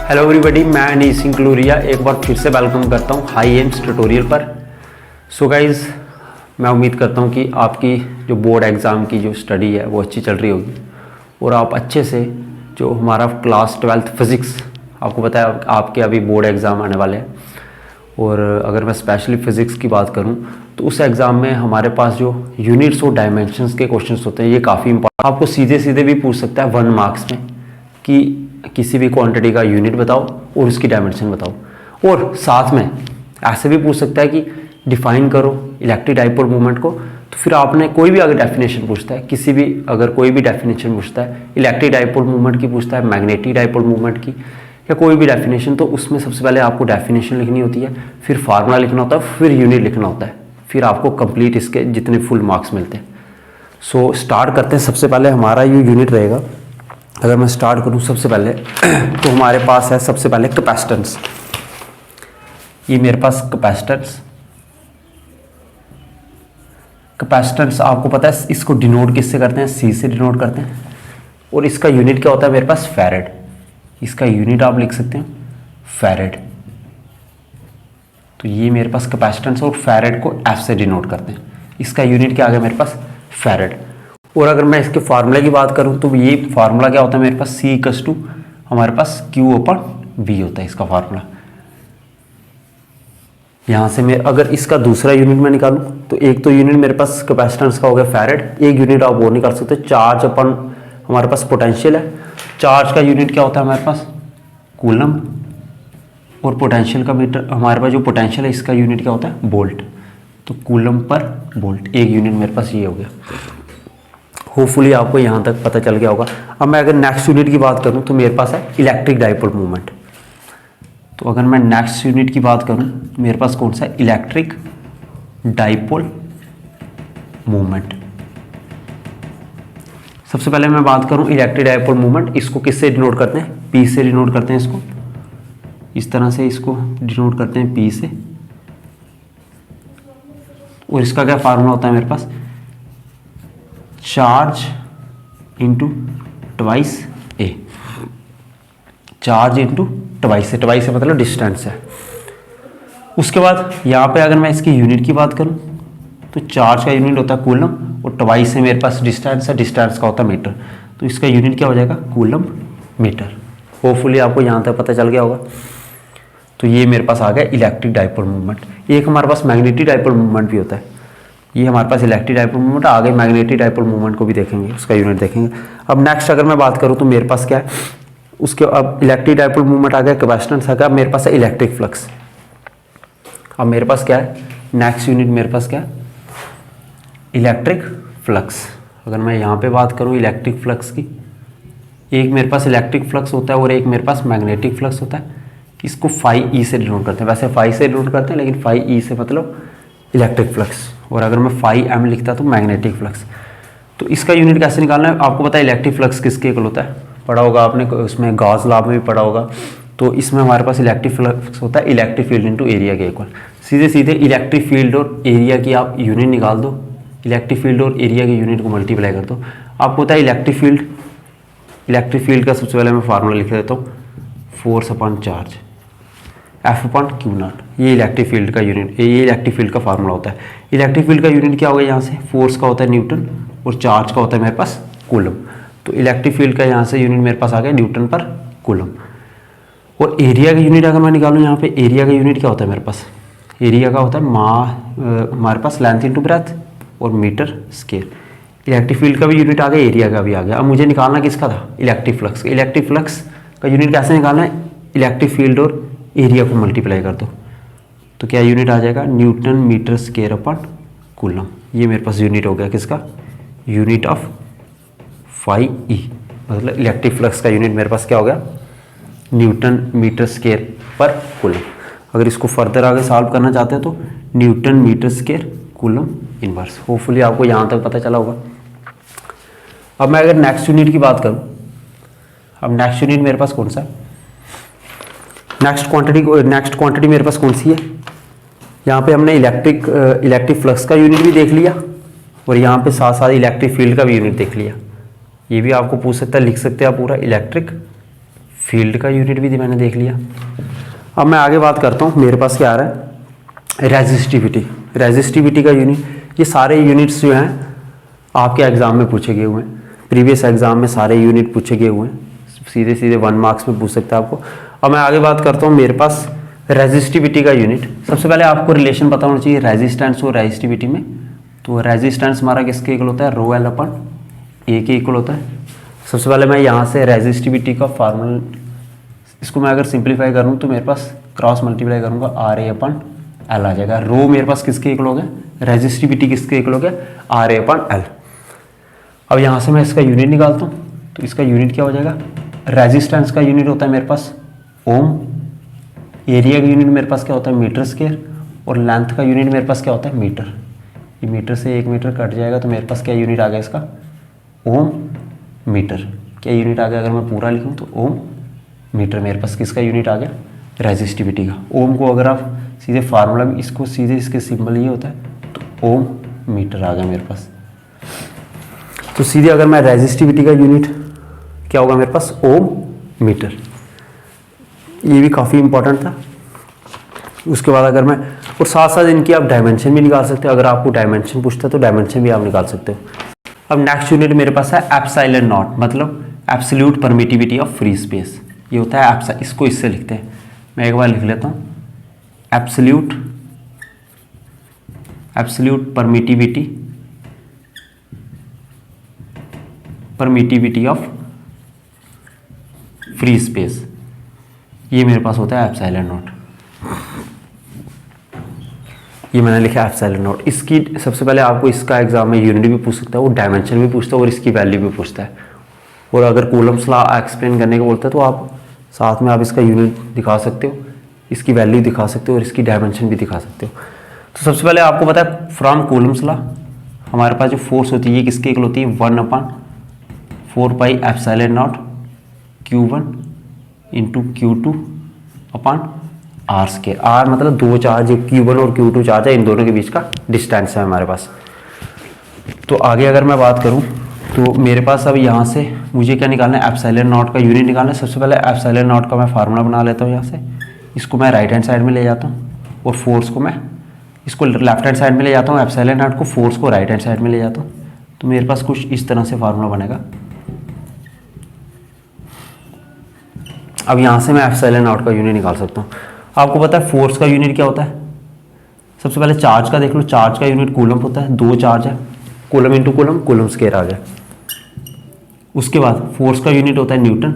Hello everybody, मैं अनीस सिंह क्लूरिया एक बार फिर से वेलकम करता हूँ हाई एम्स ट्यूटोरियल पर। सो गाइज़, मैं उम्मीद करता हूँ कि आपकी जो बोर्ड एग्ज़ाम की जो स्टडी है वो अच्छी चल रही होगी और आप अच्छे से जो हमारा क्लास 12th फिज़िक्स, आपको पता है आपके अभी बोर्ड एग्ज़ाम आने वाले हैं। और अगर मैं स्पेशली फ़िज़िक्स की बात करूँ तो उस एग्ज़ाम में हमारे पास जो यूनिट्स और डायमेंशंस के क्वेश्चंस होते हैं ये काफ़ी इंपॉर्टेंट। आपको सीधे सीधे भी पूछ सकता है 1 मार्क्स में कि किसी भी क्वांटिटी का यूनिट बताओ और उसकी डायमेंशन बताओ। और साथ में ऐसे भी पूछ सकता है कि डिफाइन करो इलेक्ट्रिक डाइपोल मूवमेंट को। तो फिर आपने कोई भी अगर डेफिनेशन पूछता है, किसी भी अगर कोई भी डेफिनेशन पूछता है, इलेक्ट्रिक डाइपोल मूवमेंट की पूछता है, मैग्नेटिक डाइपोल मूवमेंट की या कोई भी डेफिनेशन, तो उसमें सबसे पहले आपको डेफिनेशन लिखनी होती है, फिर फार्मूला लिखना होता है, फिर यूनिट लिखना होता है, फिर आपको कंप्लीट इसके जितने फुल मार्क्स मिलते हैं। सो स्टार्ट करते हैं। सबसे पहले हमारा ये यूनिट रहेगा। अगर मैं स्टार्ट करूं सबसे पहले तो हमारे पास है सबसे पहले कैपेसिटेंस। ये मेरे पास कैपेसिटेंस आपको पता है इसको डिनोट किससे करते हैं, सी से डिनोट करते हैं। और इसका यूनिट क्या होता है मेरे पास, फैरेड। इसका यूनिट आप लिख सकते हैं फैरेड। तो ये मेरे पास कैपेसिटेंस और फैरेड को एफ से डिनोट करते हैं। इसका यूनिट क्या आ गया मेरे पास, फैरेड। और अगर मैं इसके फार्मूले की बात करूं तो ये फार्मूला क्या होता है मेरे पास, C = हमारे पास Q/V होता है इसका फार्मूला। यहां से मैं अगर इसका दूसरा यूनिट में निकालूं तो एक तो यूनिट मेरे पास कैपेसिटेंस का हो गया फैरेड, एक यूनिट आप वो निकाल सकते हो चार्ज अपन हमारे पास पोटेंशियल है। चार्ज का यूनिट क्या होता है हमारे पास, कूलम। और पोटेंशियल का मीटर हमारे पास जो पोटेंशियल है इसका यूनिट क्या होता है, वोल्ट। तो कूलम पर वोल्ट, एक यूनिट मेरे पास ये हो गया। होपफुली आपको यहाँ तक पता चल गया होगा। अब मैं अगर नेक्स्ट यूनिट की बात करूँ तो मेरे पास है इलेक्ट्रिक डाइपोल मूवमेंट। तो अगर मैं नेक्स्ट यूनिट की बात करूँ मेरे पास कौन सा है, इलेक्ट्रिक डाइपोल मूवमेंट। सबसे पहले मैं बात करूँ इलेक्ट्रिक डाइपोल मूवमेंट, इसको किससे डिनोट करते हैं, P से डिनोट करते हैं। इसको इस तरह से इसको डिनोट करते हैं P से। और इसका क्या फार्मूला होता है मेरे पास, चार्ज इंटू ट्वाइस ए। चार्ज इंटू ट्वाइस से मतलब डिस्टेंस है। उसके बाद यहाँ पे अगर मैं इसकी यूनिट की बात करूँ तो चार्ज का यूनिट होता है कूलम और ट्वाइस से मेरे पास डिस्टेंस है, डिस्टेंस का होता है मीटर। तो इसका यूनिट क्या हो जाएगा, कूलम मीटर। होपफुली आपको यहाँ तक पता चल गया होगा। तो ये मेरे पास आ गया इलेक्ट्रिक डाइपोल मूवमेंट। एक हमारे पास मैग्नेटिक डाइपोल मूवमेंट भी होता है। ये हमारे पास इलेक्ट्रिक डाइपोल मूवमेंट, आगे मैग्नेटिक डाइपोल मूवमेंट को भी देखेंगे, उसका यूनिट देखेंगे। अब नेक्स्ट अगर मैं बात करूँ तो मेरे पास क्या है उसके, अब इलेक्ट्रिक डाइपोल मूवमेंट आ गया, कैपेसिटेंस आ गया, मेरे पास है इलेक्ट्रिक फ्लक्स। अब मेरे पास क्या है, नेक्स्ट यूनिट मेरे पास क्या है, इलेक्ट्रिक फ्लक्स। अगर मैं यहाँ पे बात करूँ इलेक्ट्रिक फ्लक्स की, एक मेरे पास इलेक्ट्रिक फ्लक्स होता है और एक मेरे पास मैग्नेटिक फ्लक्स होता है। इसको φE से डिनोट करते हैं, वैसे φ से डिनोट करते हैं लेकिन φE से मतलब इलेक्ट्रिक फ्लक्स। और अगर मैं φM लिखता तो मैग्नेटिक फ्लक्स। तो इसका यूनिट कैसे निकालना है, आपको पता है इलेक्ट्रिक फ्लक्स किसके इक्वल होता है, पढ़ा होगा आपने, उसमें गॉस लॉ में भी पढ़ा होगा। तो इसमें हमारे पास इलेक्ट्रिक फ्लक्स होता है इलेक्ट्रिक फील्ड इंटू एरिया के इक्वल। सीधे सीधे इलेक्ट्रिक फील्ड और एरिया की आप यूनिट निकाल दो, इलेक्ट्रिक फील्ड और एरिया के यूनिट को मल्टीप्लाई कर दो। आपको पता है इलेक्ट्रिक फील्ड का सबसे पहले मैं फार्मूला लिख देता हूँ, फोर्स/चार्ज F/Q0। ये इलेक्ट्रिक फील्ड का यूनिट, ये इलेक्ट्रिक फील्ड का फार्मूला होता है। इलेक्ट्रिक फील्ड का यूनिट क्या होगा, यहाँ से फोर्स का होता है न्यूटन और चार्ज का होता है मेरे पास कूलम। तो इलेक्ट्रिक फील्ड का यहाँ से यूनिट मेरे पास आ गया न्यूटन पर कूलम। और एरिया का यूनिट अगर मैं निकालूँ, यहाँ पे एरिया का यूनिट क्या होता है मेरे पास, एरिया का होता है हमारे पास लेंथ इंटू ब्रेथ और मीटर स्क्वायर। इलेक्ट्रिक फील्ड का भी यूनिट आ गया, एरिया का भी आ गया। अब मुझे निकालना किसका था, इलेक्ट्रिक फ्लक्स। इलेक्ट्रिक फ्लक्स का यूनिट कैसे निकालना है, इलेक्ट्रिक फील्ड और एरिया को मल्टीप्लाई कर दो तो क्या यूनिट आ जाएगा, न्यूटन मीटर स्क्वायर/कूलम। ये मेरे पास यूनिट हो गया किसका, यूनिट ऑफ φE। मतलब इलेक्ट्रिक फ्लक्स का यूनिट मेरे पास क्या हो गया, न्यूटन मीटर स्क्वायर/कूलम। अगर इसको फर्दर आगे सॉल्व करना चाहते हैं तो न्यूटन मीटर स्क्वायर/कूलम इनवर्स। होपफुली आपको यहाँ तक पता चला होगा। अब मैं अगर नेक्स्ट यूनिट की बात करूँ, अब नेक्स्ट यूनिट मेरे पास कौन सा है, नेक्स्ट क्वांटिटी मेरे पास कौन सी है, यहाँ पे हमने इलेक्ट्रिक फ्लक्स का यूनिट भी देख लिया और यहाँ पे साथ साथ इलेक्ट्रिक फील्ड का भी यूनिट देख लिया। ये भी आपको पूछ सकता है, लिख सकते हैं आप पूरा इलेक्ट्रिक फील्ड का यूनिट भी मैंने देख लिया। अब मैं आगे बात करता हूँ, मेरे पास क्या आ रहा है, रेजिस्टिविटी। रेजिस्टिविटी का यूनिट, ये सारे यूनिट्स जो हैं आपके एग्जाम में पूछे गए हुए हैं, प्रीवियस एग्जाम में सारे यूनिट पूछे गए हुए हैं, सीधे सीधे 1 मार्क्स में पूछ सकता है आपको। अब मैं आगे बात करता हूँ, मेरे पास रेजिस्टिविटी का यूनिट। सबसे पहले आपको रिलेशन पता होना चाहिए रेजिस्टेंस और रेजिस्टिविटी में। तो रेजिस्टेंस हमारा किसके इक्वल होता है, रो एल अपन ए के इक्वल होता है। सबसे पहले मैं यहाँ से रेजिस्टिविटी का फार्मूला, इसको मैं अगर सिंप्लीफाई करूँ तो मेरे पास क्रॉस मल्टीप्लाई करूँगा आर ए अपन एल आ जाएगा। रो मेरे पास किसके इक्वल हो गया, रेजिस्टिविटी किसके इक्वल हो गया, आर ए अपन एल। अब यहाँ से मैं इसका यूनिट निकालता हूँ, तो इसका यूनिट क्या हो जाएगा, रेजिस्टेंस का यूनिट होता है मेरे पास ओम, एरिया का यूनिट मेरे पास क्या होता है मीटर स्क्वायर, और लेंथ का यूनिट मेरे पास क्या होता है मीटर। ये मीटर से 1 मीटर कट जाएगा तो मेरे पास क्या यूनिट आ गया इसका, ओम मीटर। क्या यूनिट आ गया, अगर मैं पूरा लिखूँ तो ओम मीटर मेरे पास किसका यूनिट आ गया, रेजिस्टिविटी का। ओम को अगर आप सीधे फार्मूला में इसको सीधे इसके सिंबल ये होता है, तो ओम मीटर आ गया मेरे पास। तो सीधे अगर मैं रेजिस्टिविटी का यूनिट क्या होगा मेरे पास, ओम मीटर। ये भी काफ़ी इंपॉर्टेंट था। उसके बाद अगर मैं, और साथ साथ इनकी आप डायमेंशन भी निकाल सकते हो, अगर आपको डायमेंशन पूछता है तो डायमेंशन भी आप निकाल सकते हो। अब नेक्स्ट यूनिट मेरे पास है एप्सिलॉन नॉट, मतलब absolute permittivity of free space. ये होता है एप्सिलॉन, इसको इससे लिखते हैं, मैं एक बार लिख लेता हूँ, absolute permittivity of free space. ये मेरे पास होता है एप्सिलॉन नॉट। ये मैंने लिखा एप्सिलॉन नॉट। इसकी सबसे पहले आपको इसका एग्जाम में यूनिट भी पूछ सकता है, वो डायमेंशन भी पूछता है और इसकी वैल्यू भी पूछता है। और अगर कूलम्स लॉ एक्सप्लेन करने को बोलता है तो आप साथ में आप इसका यूनिट दिखा सकते हो, इसकी वैल्यू दिखा सकते हो और इसकी डायमेंशन भी दिखा सकते हो। तो सबसे पहले आपको पता है फ्रॉम कूलम्स लॉ हमारे पास जो फोर्स होती है ये किसके इक्वल होती है, 1/4 pi epsilon naught Q1 into Q2 upon r square. R मतलब दो चार्ज, Q1 और Q2 चार्ज है, इन दोनों के बीच का डिस्टेंस है हमारे पास। तो आगे अगर मैं बात करूं तो मेरे पास अब यहाँ से मुझे क्या निकालना है, एप्सिलॉन नॉट का यूनिट निकालना है। सबसे पहले एप्सिलॉन नॉट का मैं फार्मूला बना लेता हूँ। यहाँ से इसको मैं राइट हैंड साइड में ले जाता हूँ और फोर्स को मैं इसको लेफ्ट हैंड साइड में ले जाता हूँ, एप्सिलॉन नॉट को, फोर्स को राइट हैंड साइड में ले जाता हूँ। तो मेरे पास कुछ इस तरह से फार्मूला बनेगा। अब यहाँ से मैं एप्सिलॉन नॉट का यूनिट निकाल सकता हूँ। आपको पता है फोर्स का यूनिट क्या होता है, सबसे पहले चार्ज का देख लो। चार्ज का यूनिट कूलम होता है, 2 चार्ज है, coulomb into coulomb, coulomb square आ गया। उसके बाद फोर्स का यूनिट होता है न्यूटन।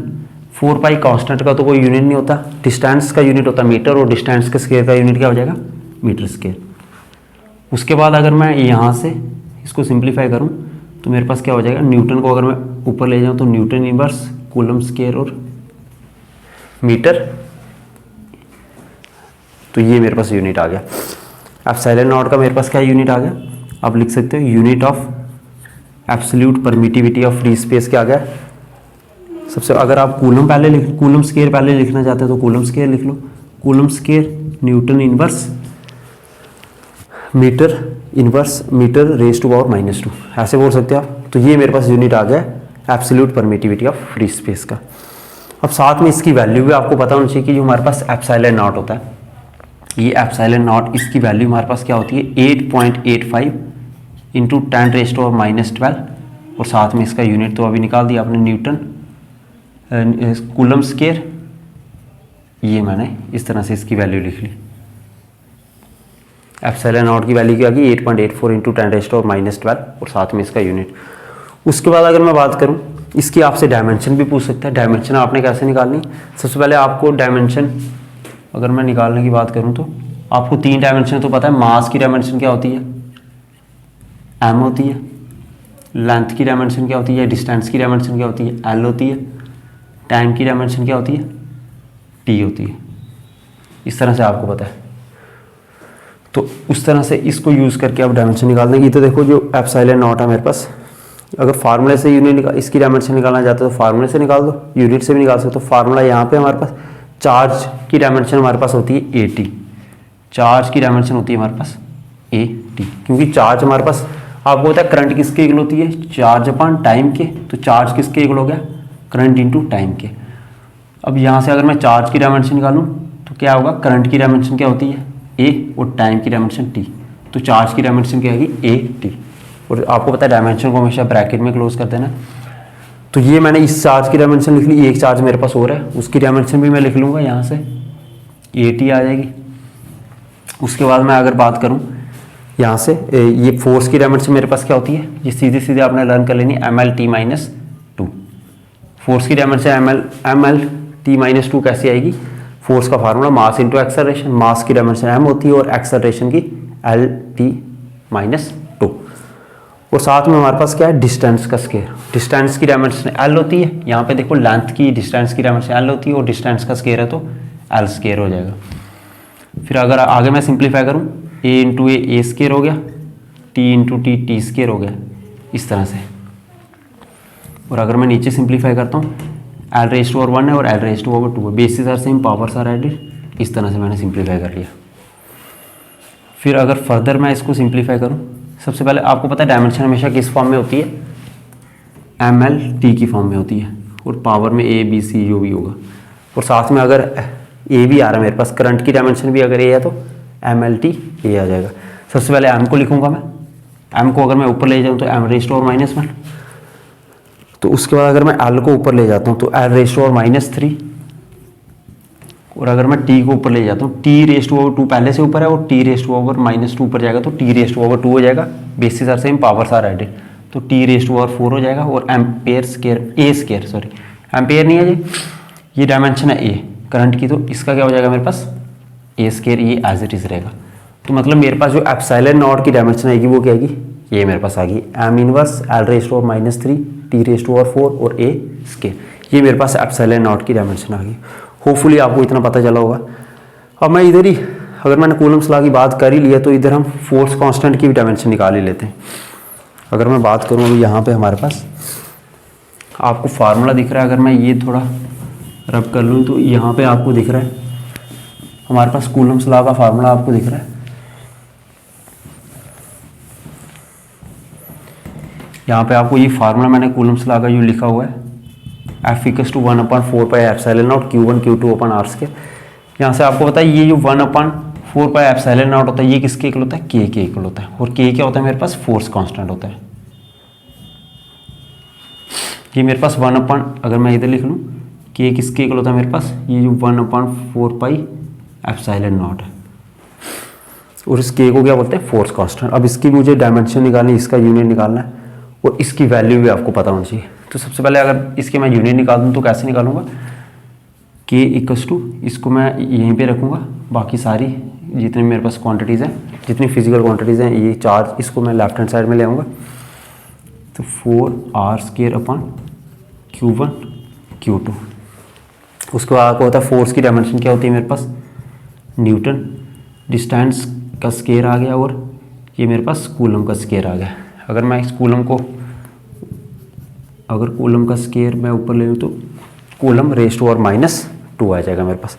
4 पाई कांस्टेंट का तो कोई यूनिट नहीं होता। डिस्टेंस का यूनिट होता है मीटर, और डिस्टेंस के स्क्वायर का यूनिट क्या हो जाएगा, मीटर स्क्वायर। उसके बाद अगर मैं यहाँ से इसको सिंप्लीफाई करूँ तो मेरे पास क्या हो जाएगा, न्यूटन को अगर मैं ऊपर ले जाऊँ तो न्यूटन इनवर्स कूलम स्क्वायर और मीटर। तो ये मेरे पास यूनिट आ गया। एप्सिलॉन नॉट का मेरे पास क्या यूनिट आ गया, आप लिख सकते हो unit of absolute permittivity of free space क्या आ गया। सबसे अगर आप कूलम स्क्वायर पहले लिखना चाहते हो तो कूलम स्क्वायर लिख लो। Coulomb square newton inverse metre raise to power -2, ऐसे बोल सकते हो आप। तो ये मेरे पास यूनिट आ गया absolute permittivity of free space का। अब साथ में इसकी वैल्यू भी आपको पता होना चाहिए कि जो हमारे पास एप्सिलॉन नॉट होता है, ये एप्सिलॉन नॉट, इसकी वैल्यू हमारे पास क्या होती है, 8.85 इंटू 10⁻⁻12। और साथ में इसका यूनिट तो अभी निकाल दिया आपने, न्यूटन कूलम स्क्वायर। ये मैंने इस तरह से इसकी वैल्यू लिख ली। एप्सिलॉन नॉट की वैल्यू क्या गई, 8.84 इंटू 10⁻12 और साथ में इसका यूनिट। उसके बाद अगर मैं बात करूँ, इसकी आपसे डायमेंशन भी पूछ सकता है। डायमेंशन आपने कैसे निकालनी, सबसे पहले आपको डायमेंशन अगर मैं निकालने की बात करूं तो आपको 3 डायमेंशन तो पता है। मास की डायमेंशन क्या होती है, m होती है। लेंथ की डायमेंशन क्या होती है, डिस्टेंस की डायमेंशन क्या होती है, l होती है। टाइम की डायमेंशन क्या होती है, t होती है। इस तरह से आपको पता है, तो उस तरह से इसको यूज़ करके आप डायमेंशन निकाल देंगे। तो देखो जो एप्सिलॉन नॉट है मेरे पास, अगर फार्मूले से यूनिट इसकी डायमेंशन निकालना चाहते हो तो फार्मूले से निकाल दो, यूनिट से भी निकाल सकते हो। फार्मूला यहाँ पे हमारे पास चार्ज की डायमेंशन हमारे पास होती है AT। चार्ज की डायमेंशन होती है हमारे पास AT, क्योंकि चार्ज हमारे पास आपको पता है करंट किसके इक्वल होती है, चार्ज अपॉन टाइम के। तो चार्ज किसके इक्वल हो गया, करंट इंटू टाइम के। अब यहाँ से अगर मैं चार्ज की डायमेंशन निकालूँ तो क्या होगा, करंट की डायमेंशन क्या होती है ए और टाइम की डायमेंशन टी, तो चार्ज की डायमेंशन क्या आएगी ए टी। और आपको पता है डायमेंशन को हमेशा ब्रैकेट में क्लोज कर देना। तो ये मैंने इस चार्ज की डायमेंशन लिख ली, एक चार्ज मेरे पास और है उसकी डायमेंशन भी मैं लिख लूँगा, यहाँ से ए टी आ जाएगी। उसके बाद मैं अगर बात करूँ यहाँ से ये फोर्स की डायमेंशन मेरे पास क्या होती है, ये सीधे सीधे आपने लर्न कर लेनी M L T minus two. Force की dimension M L T minus two कैसे आएगी, फोर्स का formula mass into acceleration, mass की डायमेंशन एम होती है और एक्सेलरेशन की एल टी माइनस टू। और साथ में हमारे पास क्या है, डिस्टेंस का स्केयर, डिस्टेंस की डायमेंशन एल होती है, यहाँ पे देखो लेंथ की डिस्टेंस की डायमेंशन एल होती है और डिस्टेंस का स्केयर है तो एल स्केयर हो जाएगा। फिर अगर आगे मैं सिंप्लीफाई करूँ, ए इंटू ए स्केयर हो गया, T into T T square हो गया, इस तरह से। और अगर मैं नीचे सिंप्लीफाई करता हूँ, एल रेज टू ओवर 1 है और एल रेज टू ओवर 2 है, basis are same powers are added, इस तरह से मैंने सिंप्लीफाई कर लिया। फिर अगर फर्दर मैं इसको सिंप्लीफाई करूँ, सबसे पहले आपको पता है डायमेंशन हमेशा किस फॉर्म में होती है, एम एल टी की फॉर्म में होती है और पावर में ए बी सी जो भी होगा। और साथ में अगर ए भी आ रहा है मेरे पास, करंट की डायमेंशन भी अगर ए है तो एम एल टी ए आ जाएगा। सबसे पहले एम को लिखूंगा मैं, एम को अगर मैं ऊपर ले जाऊँ तो M raise to over minus 1, तो उसके बाद अगर मैं एल को ऊपर ले जाता हूँ तो L raise to over minus 3, और अगर मैं टी को ऊपर ले जाता हूँ, टी रेज टू ओवर 2 पहले से ऊपर है और T raise to over minus 2 ऊपर जाएगा तो टी रेज टू ओवर 2 हो जाएगा, basis are same powers are added, तो टी रेज टू ओवर 4 हो जाएगा। और ampere square A square sorry ampere नहीं है ये डायमेंशन है ए करंट की, तो इसका क्या हो जाएगा मेरे पास ए स्केयर, ये एज इट इज रहेगा। तो मतलब मेरे पास जो एप्सिलॉन नॉट की डायमेंशन आएगी वो क्या आएगी, ये मेरे पास आ गई M inverse L raise to over minus 3 T raise to over 4 और ए स्केयर, ये मेरे पास एप्सिलॉन नॉट की डायमेंशन आ गई। होपफुली आपको इतना पता चला होगा। अब मैं इधर ही, अगर मैंने कूलम्स लॉ की बात कर ही लिया तो इधर हम फोर्स कांस्टेंट की भी डायमेंशन निकाल ही लेते हैं। अगर मैं बात करूँ अभी यहाँ पे हमारे पास आपको फार्मूला दिख रहा है, अगर मैं ये थोड़ा रब कर लूँ तो यहाँ पे आपको दिख रहा है हमारे पास कूलम्स लॉ का फार्मूला आपको दिख रहा है। यहाँ पे आपको ये फार्मूला मैंने कूलम्स लॉ का जो लिखा हुआ है, F equals to 1/4 pi epsilon naught Q1 Q2 upon r square. यहाँ से आपको पता है ये जो 1/4 पाई एप्सिलॉन नॉट होता है ये किसके इक्वल होता है, K के इक्वल होता है। और K क्या होता है मेरे पास, फोर्स कांस्टेंट होता है। ये मेरे पास अगर मैं इधर लिख लूँ K किसके इक्वल होता है मेरे पास, ये जो 1/4 पाई एप्सिलॉन नॉट है और इस K को क्या बोलते हैं, फोर्स कांस्टेंट। अब इसकी मुझे डायमेंशन निकालनी, इसका यूनिट निकालना है और इसकी वैल्यू भी आपको पता होनी चाहिए। तो सबसे पहले अगर इसके मैं यूनिट निकाल दूँ तो कैसे निकालूंगा, K इक्वल्स टू, इसको मैं यहीं पे रखूँगा, बाकी सारी जितनी मेरे पास क्वांटिटीज़ हैं, जितनी फिजिकल क्वांटिटीज़ हैं, ये चार्ज इसको मैं लेफ्ट हैंड साइड में ले आऊँगा, तो 4r square upon Q1 Q2। उसके बाद आपको होता है फोर्स की डायमेंशन क्या होती है मेरे पास, न्यूटन, डिस्टेंस का स्क्वायर आ गया और ये मेरे पास कूलम का स्क्वायर आ गया। अगर मैं इस कूलम को, अगर कूलम का स्क्वायर मैं ऊपर ले लूँ तो कूलम रेज टू ओवर -2 आ जाएगा मेरे पास।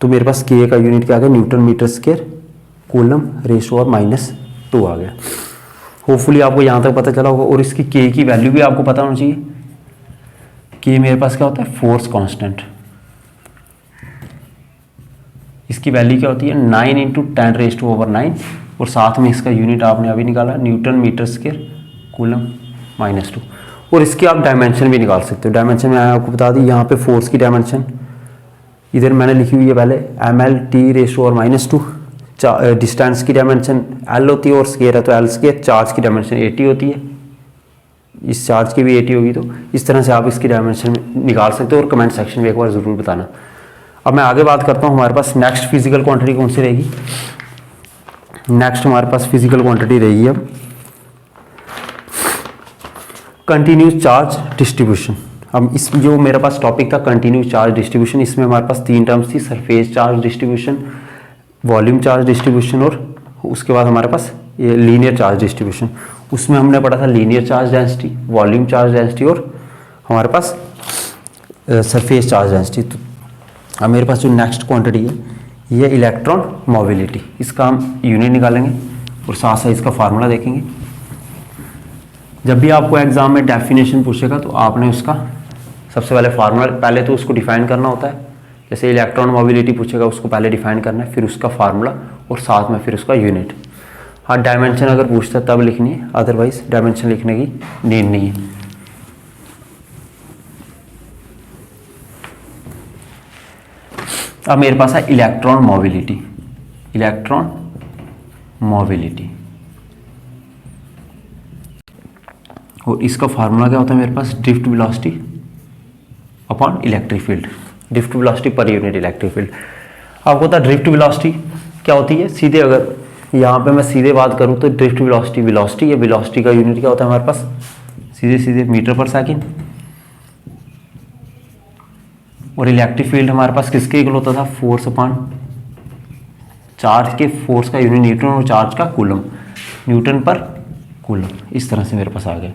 तो मेरे पास K का यूनिट क्या आ गया, newton metre square, coulomb raise to over -2 आ गया। होपफुली आपको यहाँ तक पता चला होगा। और इसकी K की वैल्यू भी आपको पता होनी चाहिए। K मेरे पास क्या होता है, फोर्स कांस्टेंट, इसकी वैल्यू क्या होती है 9 × 10 रेज टू ओवर 9 और साथ में इसका यूनिट आपने अभी निकाला न्यूटन मीटर स्क्वायर, कूलम -2। और इसकी आप डायमेंशन भी निकाल सकते हो। डायमेंशन में आपको बता दी, यहाँ पे फोर्स की डायमेंशन इधर मैंने लिखी हुई है पहले ml/t raise to over -2। Distance की डायमेंशन l होती है और स्क्वायर है तो l स्क्वायर। चार्ज की डायमेंशन 80 होती है, इस चार्ज की भी 80 होगी। तो इस तरह से आप इसकी डायमेंशन निकाल सकते हो और कमेंट सेक्शन में एक बार ज़रूर बताना। अब मैं आगे बात करता हूँ, हमारे पास नेक्स्ट फिजिकल क्वांटिटी कौन सी रहेगी। नेक्स्ट हमारे पास फिजिकल क्वांटिटी रहेगी अब कंटिन्यूस चार्ज डिस्ट्रीब्यूशन। अब इस जो मेरे पास टॉपिक था कंटिन्यूस चार्ज डिस्ट्रीब्यूशन, इसमें हमारे पास 3 टर्म्स थी, surface charge distribution, volume charge distribution और उसके बाद हमारे पास ये लीनियर चार्ज डिस्ट्रीब्यूशन। उसमें हमने पढ़ा था linear charge density, volume charge density और हमारे पास सरफेस चार्ज डेंसिटी। तो अब मेरे पास जो नेक्स्ट क्वांटिटी है ये इलेक्ट्रॉन मोबिलिटी, इसका हम यूनिट निकालेंगे और साथ साथ इसका फार्मूला देखेंगे। जब भी आपको एग्जाम में डेफिनेशन पूछेगा तो आपने उसका सबसे पहले फार्मूला, पहले तो उसको डिफाइन करना होता है। जैसे इलेक्ट्रॉन मोबिलिटी पूछेगा, उसको पहले डिफाइन करना है, फिर उसका फार्मूला और साथ में फिर उसका यूनिट। हाँ, डायमेंशन अगर पूछता है तब लिखनी है, अदरवाइज डायमेंशन लिखने की नीड नहीं है। अब मेरे पास है इलेक्ट्रॉन मोबिलिटी। इलेक्ट्रॉन मोबिलिटी, और इसका फार्मूला क्या होता है मेरे पास, drift velocity upon electric field, drift velocity per unit electric field. आपको पता है ड्रिफ्ट वेलोसिटी क्या होती है, सीधे अगर यहाँ पे मैं सीधे बात करूँ तो ड्रिफ्ट वेलोसिटी, वेलोसिटी या वेलोसिटी का यूनिट क्या होता है हमारे पास, सीधे सीधे मीटर पर सेकंड। और इलेक्ट्रिक फील्ड हमारे पास किसके इक्वल होता था, फोर्स अपॉन चार्ज के, फोर्स का यूनिट न्यूटन और चार्ज का कूलम, न्यूटन पर कूलम। इस तरह से मेरे पास आ गया।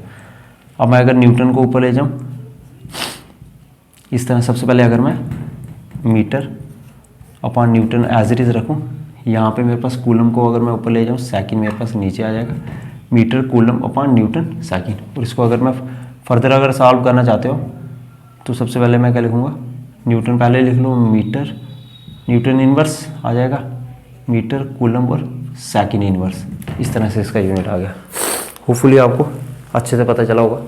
अब मैं अगर न्यूटन को ऊपर ले जाऊं इस तरह, सबसे पहले अगर मैं metre upon newton as it is रखूं, यहाँ पे मेरे पास कूलम को अगर मैं ऊपर ले जाऊं, सेकंड मेरे पास नीचे आ जाएगा, metre coulomb upon newton second. और इसको अगर मैं फर्दर अगर सॉल्व करना चाहते हो तो सबसे पहले मैं क्या लिखूँगा, न्यूटन पहले लिख लूँ, मीटर न्यूटन इनवर्स आ जाएगा, मीटर कूलम और सेकंड इनवर्स। इस तरह से इसका यूनिट आ गया। होपफुली आपको अच्छे से पता चला होगा।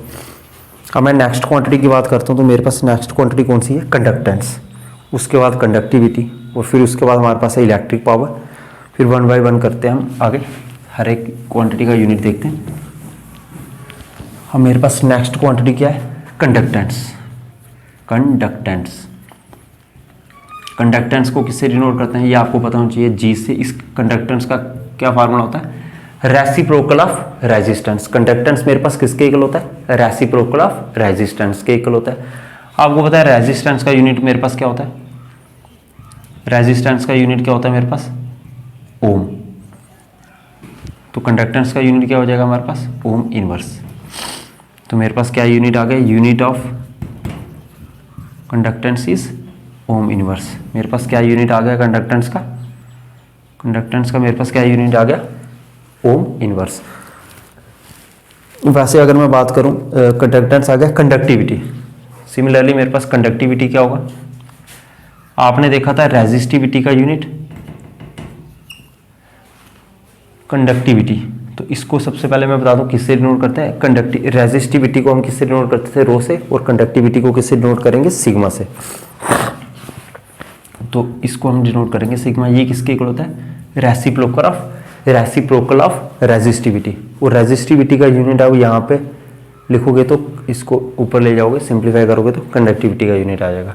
अब मैं नेक्स्ट क्वांटिटी की बात करता हूँ, तो मेरे पास नेक्स्ट क्वांटिटी कौन सी है, कंडक्टेंस, उसके बाद कंडक्टिविटी, और फिर उसके बाद हमारे पास है इलेक्ट्रिक पावर। फिर वन बाय वन करते हैं हम आगे, हर एक क्वांटिटी का यूनिट देखते हैं। अब मेरे पास नेक्स्ट क्वांटिटी क्या है, कंडक्टेंस। कंडक्टेंस, कंडक्टेंस को किससे डिनोट करते हैं, ये आपको पता होना चाहिए, जी से। इस कंडक्टेंस का क्या फार्मूला होता है, रेसिप्रोकल ऑफ रेजिस्टेंस। कंडक्टेंस मेरे पास किसके इक्वल होता है, रेसिप्रोकल ऑफ रेजिस्टेंस के इक्वल होता है। आपको पता है रेजिस्टेंस का यूनिट मेरे पास क्या होता है, रेजिस्टेंस का यूनिट क्या होता है मेरे पास, ओम। तो कंडक्टेंस का यूनिट क्या हो जाएगा हमारे पास, ओम इनवर्स। तो मेरे पास क्या यूनिट आ गया, unit of conductance is ohm inverse. मेरे पास क्या यूनिट आ गया कंडक्टेंस का, कंडक्टेंस का मेरे पास क्या यूनिट आ गया, ओम इनवर्स। वैसे अगर मैं बात करूं, कंडक्टेंस आ गया, कंडक्टिविटी। सिमिलरली मेरे पास कंडक्टिविटी क्या होगा, आपने देखा था रेजिस्टिविटी का यूनिट, कंडक्टिविटी। तो इसको सबसे पहले मैं बता दूं किससे डिनोट करते हैं, रेजिस्टिविटी को हम किससे डिनोट करते थे, रो से, और कंडक्टिविटी को किससे डिनोट करेंगे, सिग्मा से। तो इसको हम डिनोट करेंगे सिग्मा। ये किसके इक्वल होता है, रेसिप्रोकल ऑफ रेजिस्टिविटी। और रेजिस्टिविटी का यूनिट आप यहाँ पे लिखोगे तो इसको ऊपर ले जाओगे, सिंप्लीफाई करोगे तो कंडक्टिविटी का यूनिट आ जाएगा।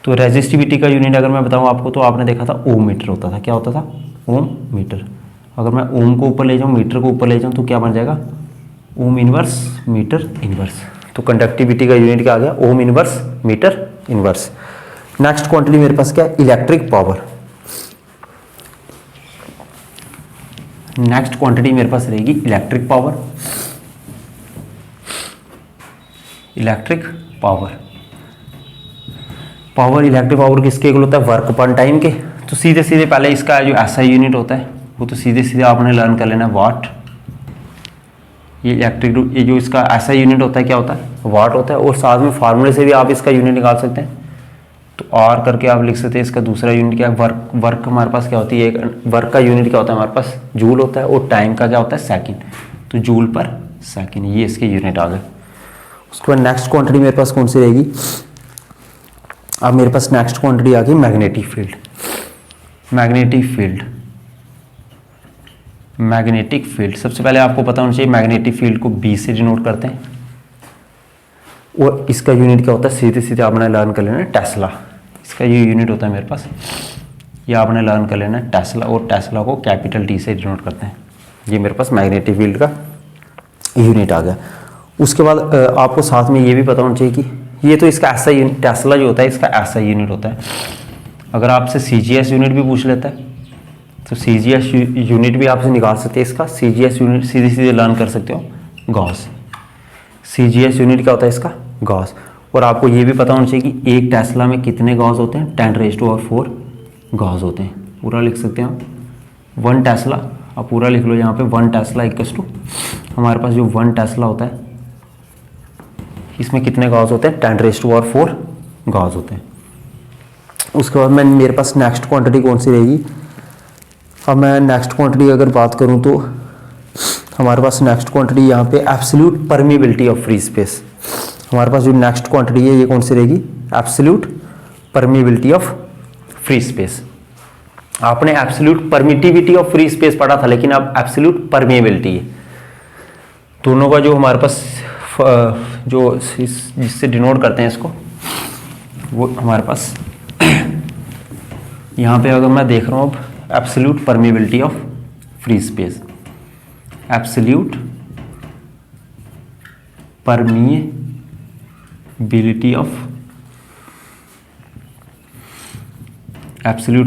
तो रेजिस्टिविटी का यूनिट अगर मैं बताऊँ आपको, तो आपने देखा था ओम मीटर होता था। क्या होता था, ओम मीटर। अगर मैं ओम को ऊपर ले जाऊँ, मीटर को ऊपर ले जाऊँ, तो क्या बन जाएगा, ओम इनवर्स मीटर इनवर्स। तो कंडक्टिविटी का यूनिट क्या आ गया, ohm inverse metre inverse. Next quantity मेरे पास क्या है, इलेक्ट्रिक पावर। नेक्स्ट क्वांटिटी मेरे पास रहेगी electric power. Electric power, power electric power किसके इक्वल होता है, वर्क अपन टाइम के। तो सीधे सीधे पहले इसका जो एसआई यूनिट होता है वो तो सीधे सीधे आपने लर्न कर लेना, वाट। ये इलेक्ट्रिक, ये जो इसका एसआई यूनिट होता है क्या होता है, वाट होता है। और साथ में फार्मूले से भी आप इसका यूनिट निकाल सकते हैं। तो आर करके आप लिख सकते हैं। इसका दूसरा यूनिट क्या है, वर्क। वर्क हमारे पास क्या होती है, एक वर्क का यूनिट क्या होता है हमारे पास, जूल होता है। और टाइम का क्या होता है, सेकंड। तो जूल पर सेकंड, ये इसके यूनिट आ गए। उसके बाद नेक्स्ट क्वांटिटी मेरे पास कौन सी रहेगी, अब मेरे पास नेक्स्ट क्वांटिटी आ गई magnetic field. Magnetic field, magnetic field सबसे पहले आपको पता होना चाहिए, मैग्नेटिक फील्ड को बी से डिनोट करते हैं। और इसका यूनिट क्या होता है, सीधे सीधे आपने लर्न कर लेना है, टेस्ला। इसका ये यूनिट होता है मेरे पास, ये आपने लर्न कर लेना है, टेस्ला। और टेस्ला को कैपिटल टी से डिनोट करते हैं। ये मेरे पास मैग्नेटिक फील्ड का यूनिट आ गया। उसके बाद आपको साथ में ये भी पता होना चाहिए कि ये तो इसका ऐसा यूनिट, टेस्ला जो होता है इसका ऐसा यूनिट होता है। अगर आपसे CGS यूनिट भी पूछ लेता है तो CGS यूनिट भी आपसे निकाल सकते हैं। इसका CGS यूनिट सीधे सीधे लर्न कर सकते हो, गॉस। CGS यूनिट क्या होता है इसका, गॉस। और आपको ये भी पता होना चाहिए कि एक टेस्ला में कितने गॉस होते हैं, 10⁻⁴ गॉस होते हैं। पूरा लिख सकते हैं आप 1 टेस्ला, आप पूरा लिख लो यहाँ पे 1 टेस्ला इक्वल्स टू, हमारे पास जो 1 टेस्ला होता है इसमें कितने गॉस होते हैं, 10⁻⁴ गॉस होते हैं। उसके बाद मैं मेरे पास नेक्स्ट क्वांटिटी कौन सी रहेगी। अब मैं नेक्स्ट क्वांटिटी अगर बात करूं तो हमारे पास नेक्स्ट क्वांटिटी यहाँ पे absolute permeability of free space. हमारे पास जो नेक्स्ट क्वांटिटी है ये कौन सी रहेगी, absolute permeability of free space. आपने absolute permittivity of free space पढ़ा था, लेकिन अब एब्सोल्यूट परमिबिलिटी है। दोनों का जो हमारे पास जो जिससे डिनोट करते हैं इसको, वो हमारे पास यहाँ पे अगर मैं देख रहा हूँ अब absolute permeability of free space, absolute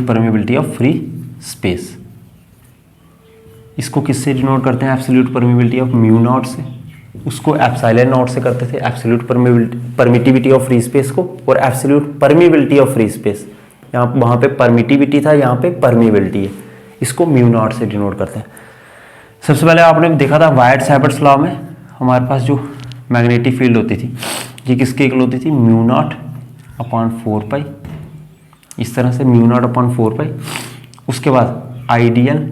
permeability of free space. इसको किससे डिनोट करते हैं, absolute permeability of mu naught से। उसको एप्सिलॉन नॉट से करते थे, absolute permittivity of free space को, और absolute permeability of free space, यहाँ वहाँ पे परमिटिविटी था, यहाँ पे परमिबिलिटी है, इसको म्यू नॉट से डिनोट करते हैं। सबसे पहले आपने देखा था वायट-सैबर्ट्स लॉ में हमारे पास जो मैग्नेटिक फील्ड होती थी ये किसके इक्वल होती थी, म्यू नॉट अपॉन 4 पाई, इस तरह से म्यू नॉट अपॉन 4 पाई। उसके बाद I dl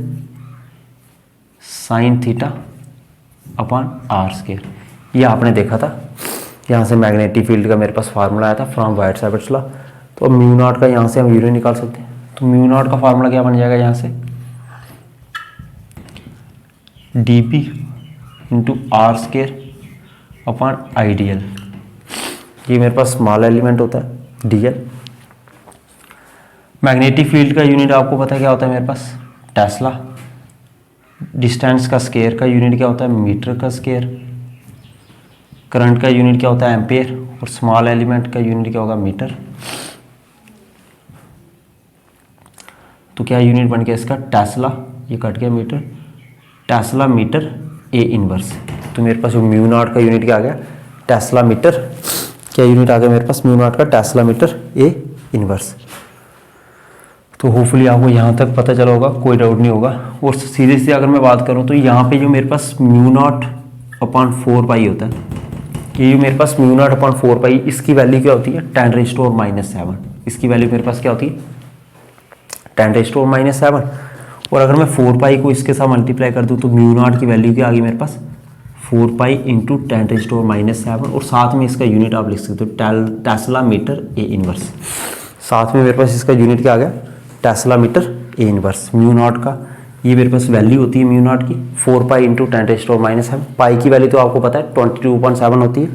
sine theta upon r square, ये आपने देखा था। यहाँ से मैग्नेटिक फील्ड का मेरे पास फार्मूला आया था फ्रॉम वायट-सैबर्ट्स लॉ। तो अब म्यू नॉट का यहाँ से हम यूनिट निकाल सकते हैं। तो म्यू नॉट का फार्मूला क्या बन जाएगा, यहाँ से dp into r square upon I dl, ये मेरे पास स्मॉल एलिमेंट होता है dl। मैग्नेटिक फील्ड का यूनिट आपको पता है क्या होता है मेरे पास, टेस्ला। डिस्टेंस का स्क्वायर का यूनिट क्या होता है, मीटर का स्क्वायर। करंट का यूनिट क्या होता है, एम्पेयर। और स्मॉल एलिमेंट का यूनिट क्या होगा, मीटर। तो क्या यूनिट बन गया इसका, टेस्ला, ये कट गया metre, tesla metre A inverse. तो मेरे पास म्यू नॉट का यूनिट क्या आ गया, टेस्ला मीटर, क्या यूनिट आ गया मेरे पास म्यू नॉट का, टेस्ला मीटर ए इनवर्स। तो होपफुली आपको यहाँ तक पता चला होगा, कोई डाउट नहीं होगा। और सीरियसली अगर मैं बात करूँ तो यहाँ पे जो मेरे पास म्यू नॉट अपॉन 4 पाई होता है, ये जो मेरे पास म्यू नॉट अपॉन 4 पाई, इसकी वैल्यू क्या होती है, 10⁻⁻⁷। इसकी वैल्यू मेरे पास क्या होती है, 10⁻⁻⁷। और अगर मैं 4 पाई को इसके साथ मल्टीप्लाई कर दूँ तो म्यू नॉट की वैल्यू क्या आ गई मेरे पास, 4 पाई इंटू 10⁻⁷। और साथ में इसका यूनिट आप लिख सकते हो टेस्ला मीटर ए इनवर्स। साथ में मेरे पास इसका यूनिट क्या आ गया, tesla metre A inverse. Mu naught का ये मेरे पास वैल्यू होती है म्यू नॉट की 4 पाई इंटू 10⁻⁷। पाई की वैल्यू तो आपको पता है 22.7 होती है।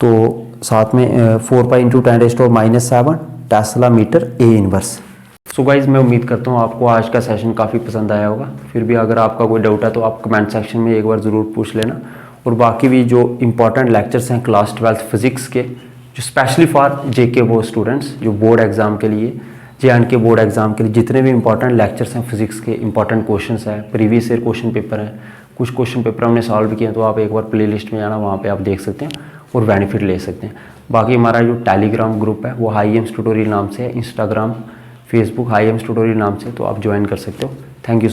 तो साथ में 4 pi into 10⁻⁷ tesla metre A inverse. So guys मैं उम्मीद करता हूँ आपको आज का सेशन काफ़ी पसंद आया होगा। फिर भी अगर आपका कोई डाउट है तो आप कमेंट सेक्शन में एक बार ज़रूर पूछ लेना। और बाकी भी जो इंपॉर्टेंट लेक्चर्स हैं क्लास 12th फिजिक्स के, जो स्पेशली फॉर जेके वो स्टूडेंट्स जो बोर्ड एग्ज़ाम के लिए, JNK बोर्ड एग्ज़ाम के लिए जितने भी इंपॉर्टेंट लेक्चर्स हैं फिजिक्स के, इंपॉर्टेंट क्वेश्चंस हैं, प्रीवियस ईयर क्वेश्चन पेपर हैं, कुछ क्वेश्चन पेपर हमने सॉल्व किए हैं, तो आप एक बार प्लेलिस्ट में जाना, वहाँ पे आप देख सकते हैं और बेनिफिट ले सकते हैं। बाकी हमारा जो टेलीग्राम ग्रुप है वो हाई एम्स ट्यूटोरियल नाम से है, Instagram Facebook high AIIMS tutorial नाम से, तो आप ज्वाइन कर सकते हो। Thank you.